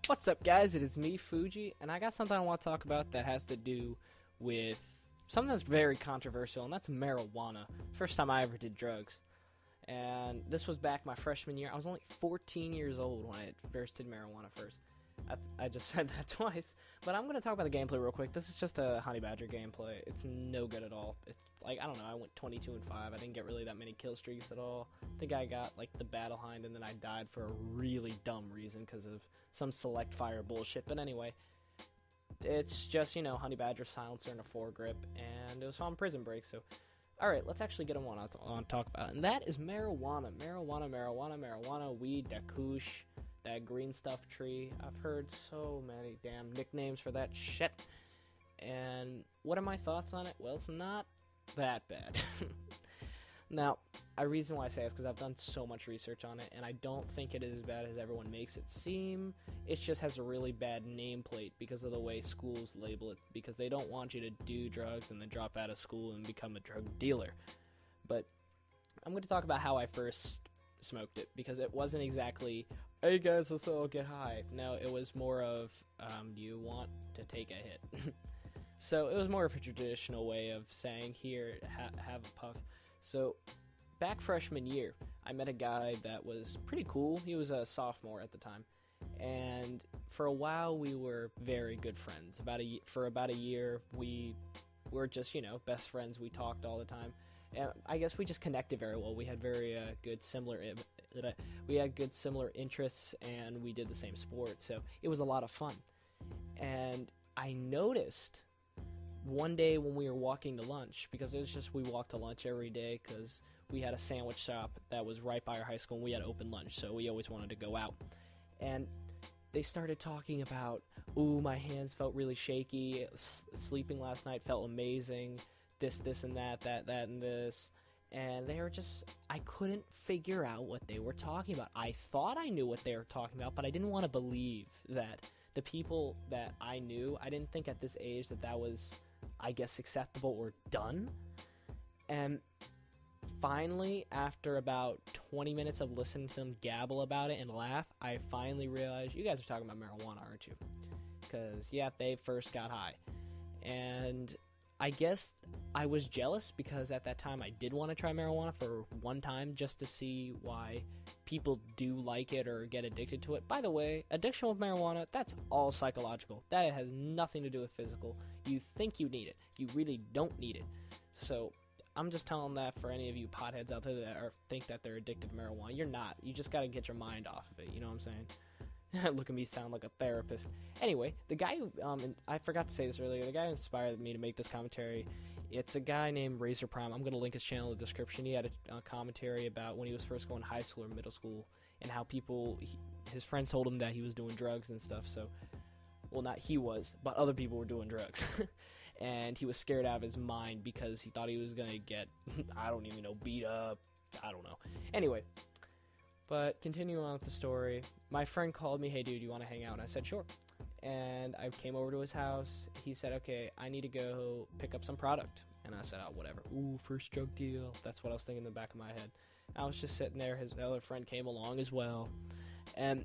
What's up, guys? It is me, Fuji, and I got something I want to talk about that has to do with something that's very controversial, and that's marijuana. First time I ever did drugs. And this was back my freshman year. I was only 14 years old when I first did marijuana first. I just said that twice. But I'm going to talk about the gameplay real quick. This is just a Honey Badger gameplay. It's no good at all. It's like, I don't know, I went 22 and 5. I didn't get really that many kill streaks at all. I think I got like the battle hind and then I died for a really dumb reason because of some select fire bullshit. But anyway, it's just, Honey Badger silencer and a foregrip, and it was on Prison Break, so alright, let's actually get on talk about it. And that is marijuana. Marijuana, weed, that kush, that green stuff tree. I've heard so many damn nicknames for that shit. And what are my thoughts on it? Well, it's not that bad. Now, a reason why I say it is because I've done so much research on it, and I don't think it is as bad as everyone makes it seem. It just has a really bad nameplate because of the way schools label it, because they don't want you to do drugs and then drop out of school and become a drug dealer. But I'm going to talk about how I first smoked it, because it wasn't exactly, hey guys, let's all get high. No, it was more of, do you want to take a hit? So it was more of a traditional way of saying, here, have a puff. So, back freshman year, I met a guy that was pretty cool. He was a sophomore at the time, and for a while we were very good friends. For about a year, we were just, best friends. We talked all the time, and I guess we just connected very well. We had very good similar interests, and we did the same sport, so it was a lot of fun. And I noticed one day when we were walking to lunch, because it was just, we walked to lunch every day because we had a sandwich shop that was right by our high school and we had open lunch, so we always wanted to go out. And they started talking about, ooh, my hands felt really shaky, sleeping last night felt amazing, this and that and this. And they were just, I couldn't figure out what they were talking about. I thought I knew what they were talking about, but I didn't want to believe that the people that I knew, I didn't think at this age that was, I guess, acceptable or done. And finally, after about 20 minutes of listening to them gabble about it and laugh, I finally realized, you guys are talking about marijuana, aren't you? Because, yeah, they first got high. And I guess I was jealous because at that time I did want to try marijuana for one time just to see why people do like it or get addicted to it. By the way, addiction with marijuana, that's all psychological. That has nothing to do with physical. You think you need it. You really don't need it. So I'm just telling that for any of you potheads out there that think that they're addicted to marijuana. You're not. You just got to get your mind off of it. You know what I'm saying? Look at me sound like a therapist. Anyway, the guy who, and I forgot to say this earlier, the guy who inspired me to make this commentary, it's a guy named Razor Prime. I'm going to link his channel in the description. He had a commentary about when he was first going to high school or middle school and how his friends told him that he was doing drugs and stuff. So, well, not he was, but other people were doing drugs. And he was scared out of his mind because he thought he was going to get, I don't even know, beat up. I don't know. Anyway. But continuing on with the story, my friend called me, hey dude, you want to hang out? And I said, sure. And I came over to his house. He said, okay, I need to go pick up some product. And I said, oh, whatever. Ooh, first drug deal. That's what I was thinking in the back of my head. I was just sitting there. His other friend came along as well. And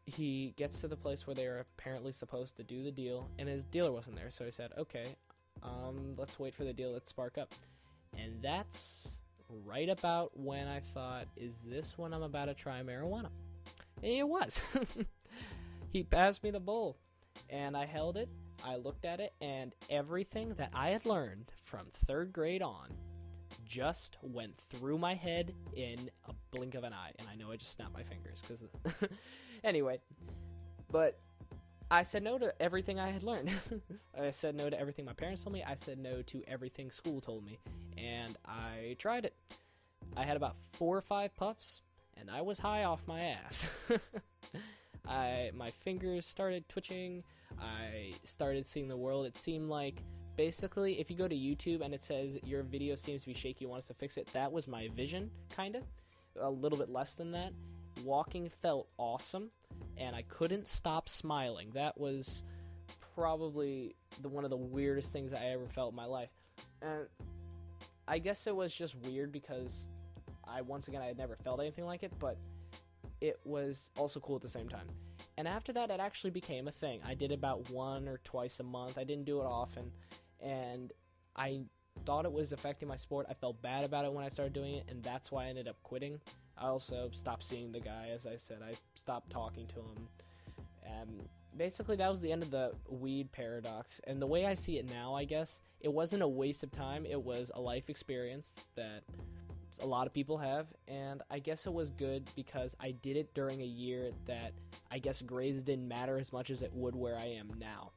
he gets to the place where they were apparently supposed to do the deal. And his dealer wasn't there. So he said, okay, let's wait for the deal. Let's spark up. And that's right about when I thought, is this when I'm about to try marijuana? And it was. He passed me the bowl, and I held it, I looked at it, and everything that I had learned from 3rd grade on just went through my head in a blink of an eye. And I know I just snapped my fingers, because anyway, but I said no to everything I had learned. I said no to everything my parents told me. I said no to everything school told me. And I tried it. I had about 4 or 5 puffs, and I was high off my ass. My fingers started twitching. I started seeing the world. It seemed like, basically, if you go to YouTube and it says your video seems to be shaky, you want us to fix it, that was my vision, kind of. A little bit less than that. Walking felt awesome, and I couldn't stop smiling. That was probably one of the weirdest things I ever felt in my life. And I guess it was just weird because I had never felt anything like it, but it was also cool at the same time. And after that, it actually became a thing. I did about 1 or twice a month. I didn't do it often, and I thought it was affecting my sport. I felt bad about it when I started doing it, and that's why I ended up quitting. I also stopped seeing the guy, as I said. I stopped talking to him, and basically that was the end of the weed paradox. And the way I see it now, I guess, it wasn't a waste of time. It was a life experience that a lot of people have, and I guess it was good because I did it during a year that I guess grades didn't matter as much as it would where I am now,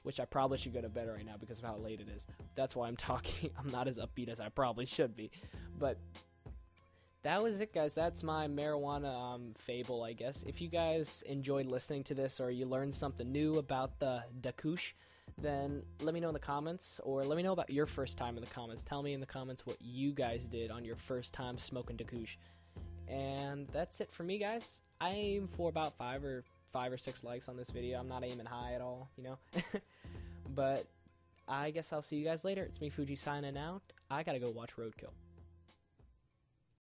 which I probably should go to bed right now because of how late it is. That's why I'm talking. I'm not as upbeat as I probably should be. But that was it, guys. That's my marijuana fable, I guess. If you guys enjoyed listening to this, or you learned something new about the Dakush, then let me know in the comments, or let me know about your first time in the comments. Tell me in the comments what you guys did on your first time smoking Dakush. And that's it for me, guys. I aim for about 5 or 6 likes on this video. I'm not aiming high at all, you know. But I guess I'll see you guys later. It's me, Fuji, signing out. I gotta go watch Roadkill.